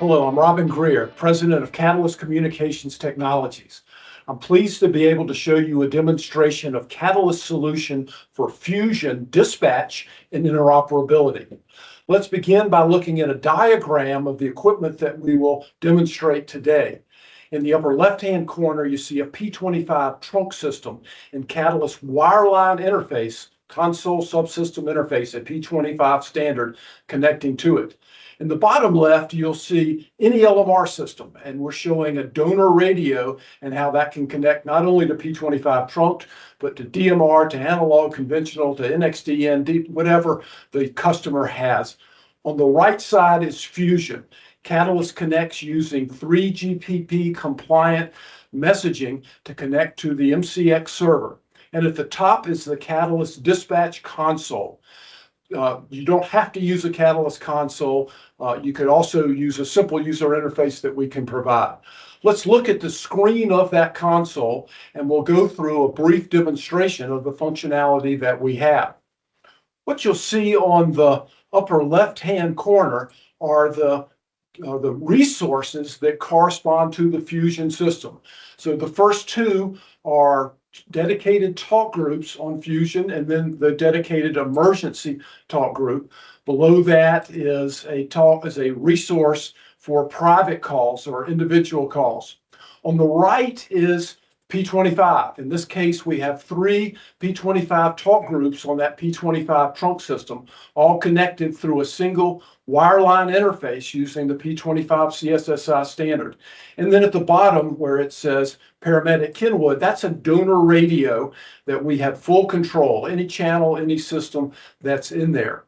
Hello, I'm Robin Grier, President of Catalyst Communications Technologies. I'm pleased to be able to show you a demonstration of Catalyst solution for fusion dispatch and interoperability. Let's begin by looking at a diagram of the equipment that we will demonstrate today. In the upper left-hand corner, you see a P25 trunk system and Catalyst wireline interface, console subsystem interface at P25 standard connecting to it. In the bottom left, you'll see any LMR system, and we're showing a donor radio and how that can connect not only to P25 trunk, but to DMR, to analog, conventional, to NXDN, whatever the customer has. On the right side is Fusion. Catalyst connects using 3GPP compliant messaging to connect to the MCX server. And at the top is the Catalyst dispatch console. You don't have to use a Catalyst console. You could also use a simple user interface that we can provide. Let's look at the screen of that console, and we'll go through a brief demonstration of the functionality that we have. What you'll see on the upper left-hand corner are the resources that correspond to the Fusion system. So the first two are dedicated talk groups on Fusion, and then the dedicated emergency talk group. Below that is a resource for private calls or individual calls. On the right is P25. In this case, we have 3 P25 talk groups on that P25 trunk system, all connected through a single wireline interface using the P25 CSSI standard. And then at the bottom where it says Paramedic Kenwood, that's a donor radio that we have full control, any channel, any system that's in there.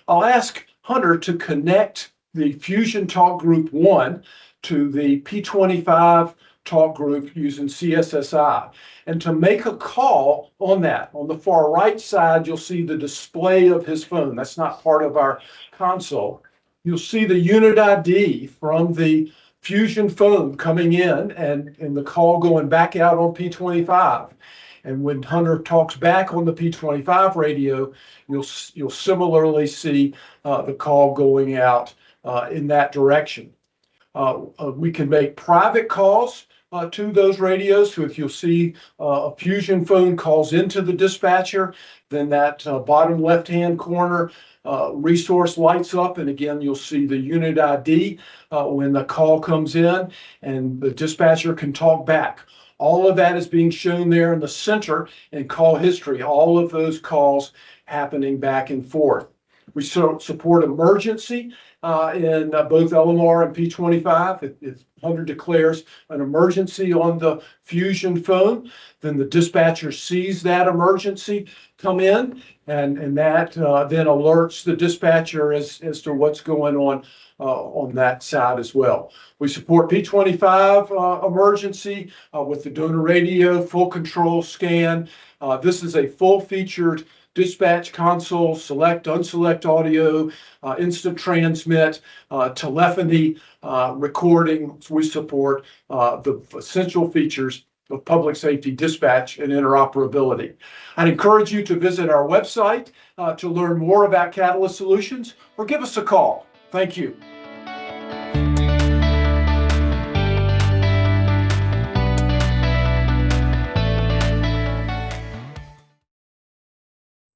I'll ask Hunter to connect the Fusion Talk Group 1 to the P25 talk group using CSSI. And to make a call on that, on the far right side, you'll see the display of his phone. That's not part of our console. You'll see the unit ID from the Fusion phone coming in and the call going back out on P25. And when Hunter talks back on the P25 radio, you'll similarly see the call going out in that direction. We can make private calls to those radios. So if you'll see a Fusion phone calls into the dispatcher, then that bottom left-hand corner resource lights up, and again you'll see the unit ID when the call comes in, and the dispatcher can talk back. All of that is being shown there in the center in call history, all of those calls happening back and forth. We support emergency in both LMR and P25. If Hunter declares an emergency on the Fusion phone, then the dispatcher sees that emergency come in, and that then alerts the dispatcher as to what's going on that side as well. We support P25 emergency with the donor radio, full control scan. This is a full-featured dispatch console, select, unselect audio, instant transmit, telephony, recording. We support the essential features of public safety dispatch and interoperability. I'd encourage you to visit our website to learn more about Catalyst Solutions or give us a call. Thank you.